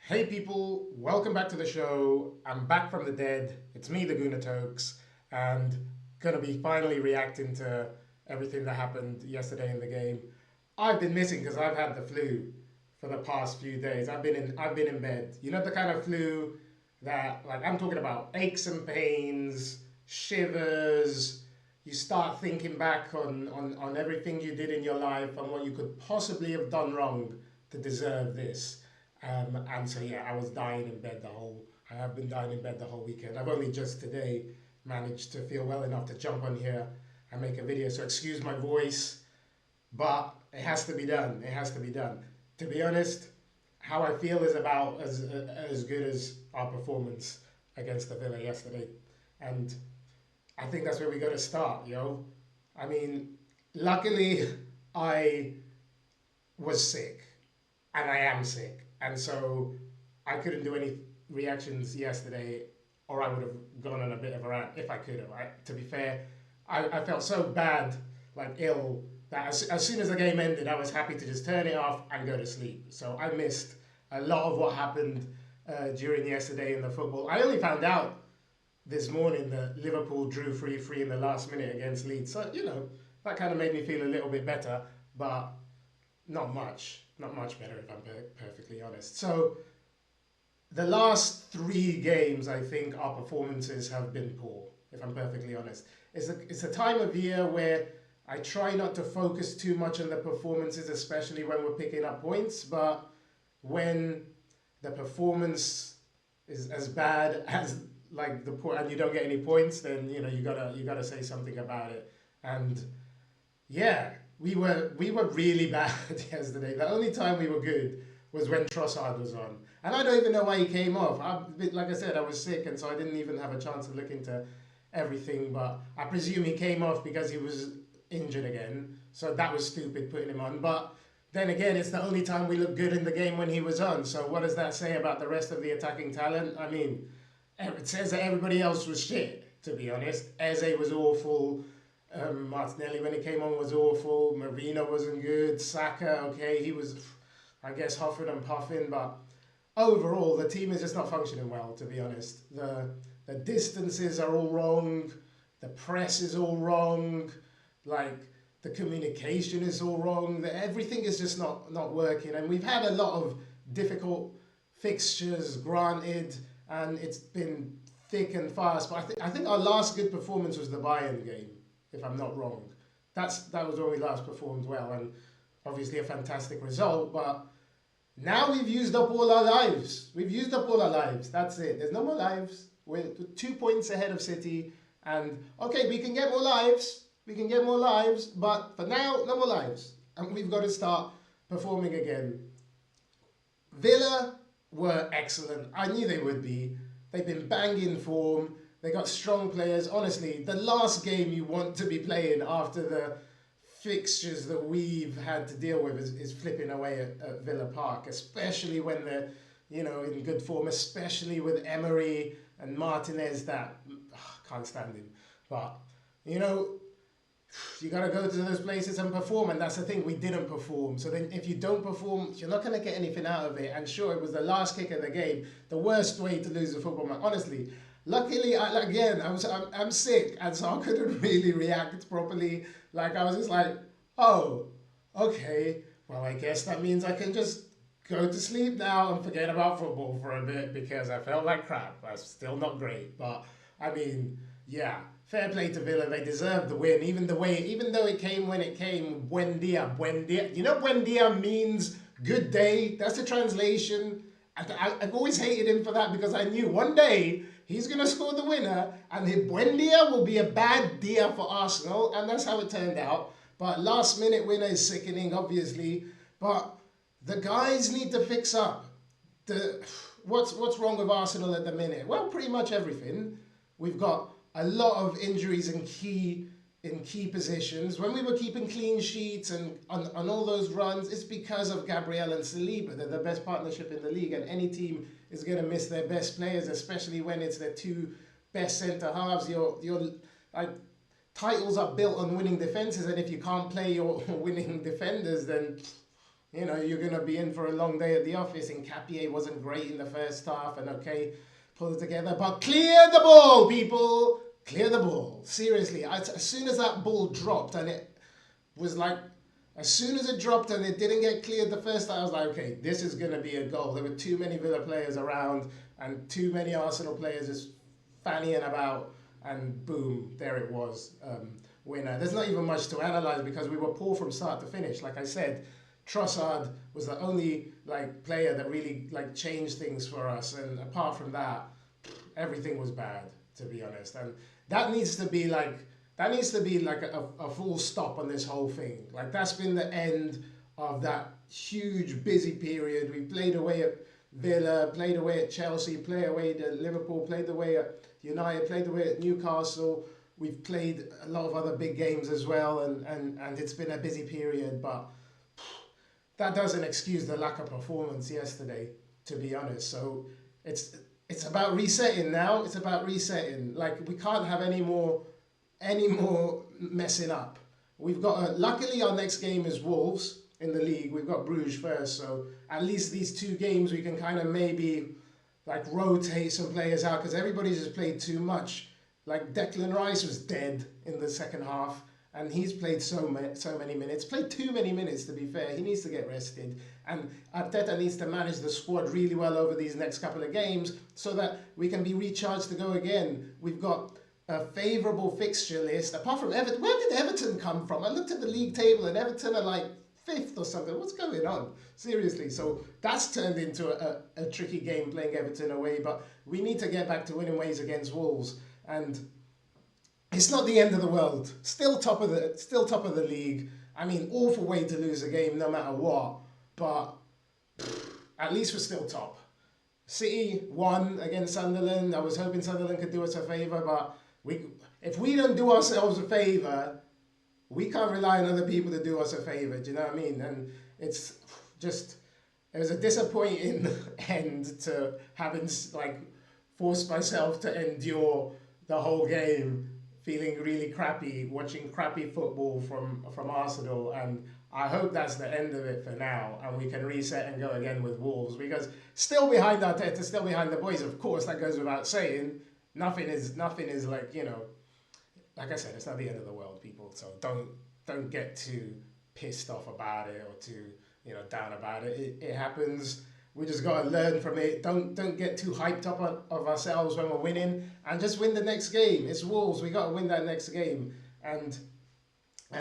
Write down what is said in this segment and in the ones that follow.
Hey people, welcome back to the show. I'm back from the dead. It's me, the Gunatokes, and gonna be finally reacting to everything that happened yesterday in the game. I've been missing because I've had the flu for the past few days. I've been in bed. You know the kind of flu that I'm talking about aches and pains, shivers. You start thinking back on everything you did in your life and what you could possibly have done wrong to deserve this. And so yeah, I was dying in bed the whole. I have been dying in bed the whole weekend. I've only just today managed to feel well enough to jump on here and make a video. So excuse my voice, but it has to be done. It has to be done. To be honest, how I feel is about as good as our performance against the Villa yesterday, and I think that's where we got to start, yo. I mean, luckily I was sick and I am sick, and so I couldn't do any reactions yesterday, or I would have gone on a bit of a rant if I could have. To be fair, I felt so bad, like ill, that as soon as the game ended, I was happy to just turn it off and go to sleep. So I missed a lot of what happened during yesterday in the football. I only found out this morning that Liverpool drew 3-3 in the last minute against Leeds. So, that kind of made me feel a little bit better, but not much. Not much better, if I'm perfectly honest. So, the last three games, I think our performances have been poor, if I'm perfectly honest. It's a time of year where I try not to focus too much on the performances, especially when we're picking up points, but when the performance is as bad as like the point and you don't get any points, then you gotta say something about it. And yeah, we were really bad yesterday. The only time we were good was when Trossard was on, and I don't even know why he came off. Like I said, I was sick, and so I didn't even have a chance to look into everything. But I presume he came off because he was injured again. So that was stupid putting him on. But then again, it's the only time we looked good in the game when he was on. So what does that say about the rest of the attacking talent? I mean, it says that everybody else was shit, to be honest. Eze was awful. Martinelli, when he came on, was awful. Marino wasn't good. Saka, okay, he was, I guess, huffing and puffing. But overall, the team is just not functioning well, to be honest. The distances are all wrong. The press is all wrong. Like, the communication is all wrong. Everything is just not working. And we've had a lot of difficult fixtures, granted, and it's been thick and fast. But I think our last good performance was the Bayern game, if I'm not wrong. That was when we last performed well, and obviously a fantastic result. But now we've used up all our lives. We've used up all our lives. That's it. There's no more lives. We're 2 points ahead of City, and okay, we can get more lives. We can get more lives, but for now, no more lives, and we've got to start performing again. Villa were excellent. I knew they would be. They've been banging form. They got strong players. Honestly, the last game you want to be playing after the fixtures that we've had to deal with is flipping away at Villa Park, especially when they're, in good form, especially with Emery and Martinez that can't stand him. But, you know, you got to go to those places and perform, and that's the thing, we didn't perform. So then if you don't perform, you're not going to get anything out of it. And sure, it was the last kick of the game, the worst way to lose a football match, honestly. Luckily, I'm sick, and so I couldn't really react properly. Like, I was just like, oh, okay, well, I guess that means I can just go to sleep now and forget about football for a bit, because I felt like crap. I was still not great, but I mean, yeah, fair play to Villa. They deserved the win, even though it came when it came. Buendia, buendia. You know, buendia means good day. That's the translation. I've always hated him for that, because I knew one day he's going to score the winner and the Buendia will be a bad dia for Arsenal, and that's how it turned out. But last minute winner is sickening, obviously. But the guys need to fix up. What's wrong with Arsenal at the minute? Well, pretty much everything. We've got a lot of injuries in key positions. When we were keeping clean sheets and on all those runs, it's because of Gabriel and Saliba. They're the best partnership in the league, and any team is going to miss their best players, especially when it's their two best centre halves. Your like, titles are built on winning defences, and if you can't play your winning defenders, then you're going to be in for a long day at the office. And Capier wasn't great in the first half, and okay, pull it together. But clear the ball, people! Clear the ball. Seriously, as soon as that ball dropped, and it was like, as soon as it dropped and it didn't get cleared the first time, I was like, okay, this is going to be a goal. There were too many Villa players around and too many Arsenal players just fannying about, and boom, there it was. Winner. There's not even much to analyse because we were poor from start to finish. Like I said, Trossard was the only player that really changed things for us, and apart from that, everything was bad, to be honest. And that needs to be a full stop on this whole thing. Like, that's been the end of that huge busy period. We played away at Villa, played away at Chelsea, played away at Liverpool, played away at United, played away at Newcastle. We've played a lot of other big games as well, and it's been a busy period, but that doesn't excuse the lack of performance yesterday, to be honest. So it's about resetting now. It's about resetting. Like, we can't have any more messing up. We've got luckily our next game is Wolves in the league. We've got Bruges first, so at least these 2 games we can kind of maybe rotate some players out, because everybody's just played too much. Like, Declan Rice was dead in the second half, and he's played so many minutes. Played too many minutes, to be fair. He needs to get rested. And Arteta needs to manage the squad really well over these next couple of games so that we can be recharged to go again. We've got a favourable fixture list. Apart from Everton, where did Everton come from? I looked at the league table and Everton are 5th or something. What's going on? Seriously. So that's turned into a tricky game, playing Everton away. But we need to get back to winning ways against Wolves. And it's not the end of the world. Still top of the league. I mean, awful way to lose a game no matter what. But at least we're still top. City won against Sunderland. I was hoping Sunderland could do us a favour, but if we don't do ourselves a favour, we can't rely on other people to do us a favour. Do you know what I mean? And it was a disappointing end to having forced myself to endure the whole game, feeling really crappy, watching crappy football from Arsenal, and I hope that's the end of it for now, and we can reset and go again with Wolves, because still behind Arteta, still behind the boys, of course, that goes without saying. Nothing is like I said, it's not the end of the world, people, so don't get too pissed off about it or too down about it. It happens. We just got to learn from it. Don't get too hyped up of ourselves when we're winning, and just win the next game. It's Wolves. We got to win that next game and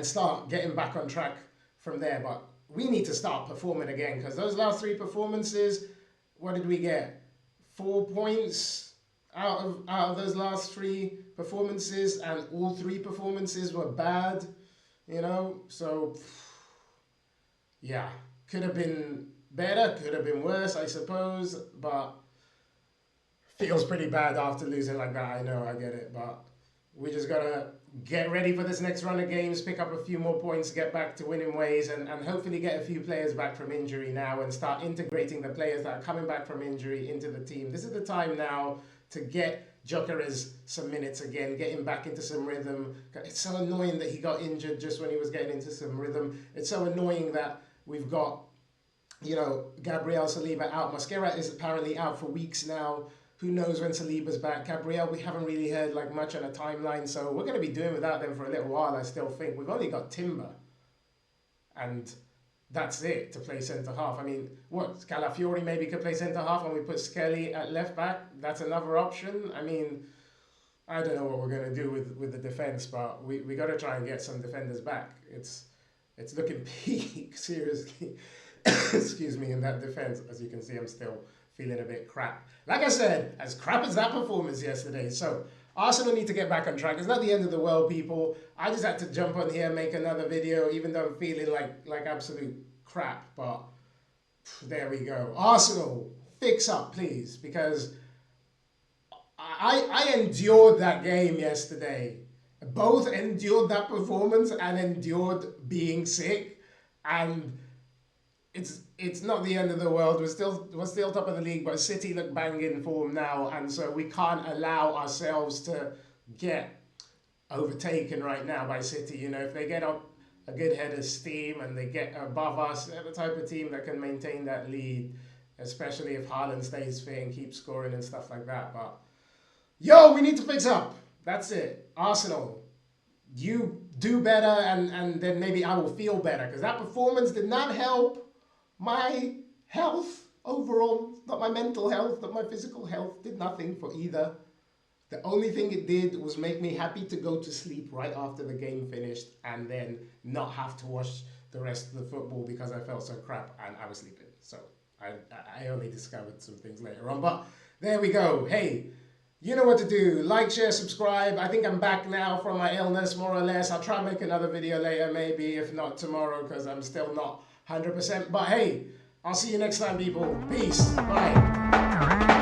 start getting back on track from there. But we need to start performing again, because those last 3 performances, what did we get? 4 points out of those last 3 performances, and all 3 performances were bad. So yeah, could have been better, could have been worse, I suppose, but feels pretty bad after losing like that. I know, I get it, but we just gotta get ready for this next run of games, pick up a few more points, get back to winning ways, and hopefully get a few players back from injury now and start integrating the players that are coming back from injury into the team. This is the time now to get Gyökeres some minutes again, get him back into some rhythm. It's so annoying that he got injured just when he was getting into some rhythm. It's so annoying that we've got Gabriel Saliba out. Mascherano is apparently out for weeks now. Who knows when Saliba's back? Gabriel, we haven't really heard much on a timeline, so we're going to be doing without them for a little while, I still think. We've only got Timber, and that's it to play centre-half. I mean, Calafiori maybe could play centre-half and we put Skelly at left-back? That's another option. I mean, I don't know what we're going to do with the defence, but we got to try and get some defenders back. It's looking peak, seriously. Excuse me, in that defence. As you can see, I'm still feeling a bit crap. Like I said, as crap as that performance yesterday. So Arsenal need to get back on track. It's not the end of the world, people. I just had to jump on here and make another video, even though I'm feeling like absolute crap. But there we go. Arsenal, fix up, please, because I endured that game yesterday. Both endured that performance and endured being sick, and it's not the end of the world. We're still top of the league, but City look banging form now, and so we can't allow ourselves to get overtaken right now by City. If they get up a good head of steam and they get above us. They're the type of team that can maintain that lead, especially if Haaland stays fit and keeps scoring and stuff like that. But yo, we need to fix up. That's it. Arsenal, you do better, and then maybe I will feel better, because that performance did not help my health overall. Not my mental health, not my physical health. Did nothing for either. The only thing it did was make me happy to go to sleep right after the game finished and then not have to watch the rest of the football because I felt so crap and I was sleeping. So I only discovered some things later on. But there we go. Hey, you know what to do. Like, share, subscribe. I think I'm back now from my illness, more or less. I'll try and make another video later, maybe, if not tomorrow, because I'm still not 100%. But hey, I'll see you next time, people. Peace. Bye.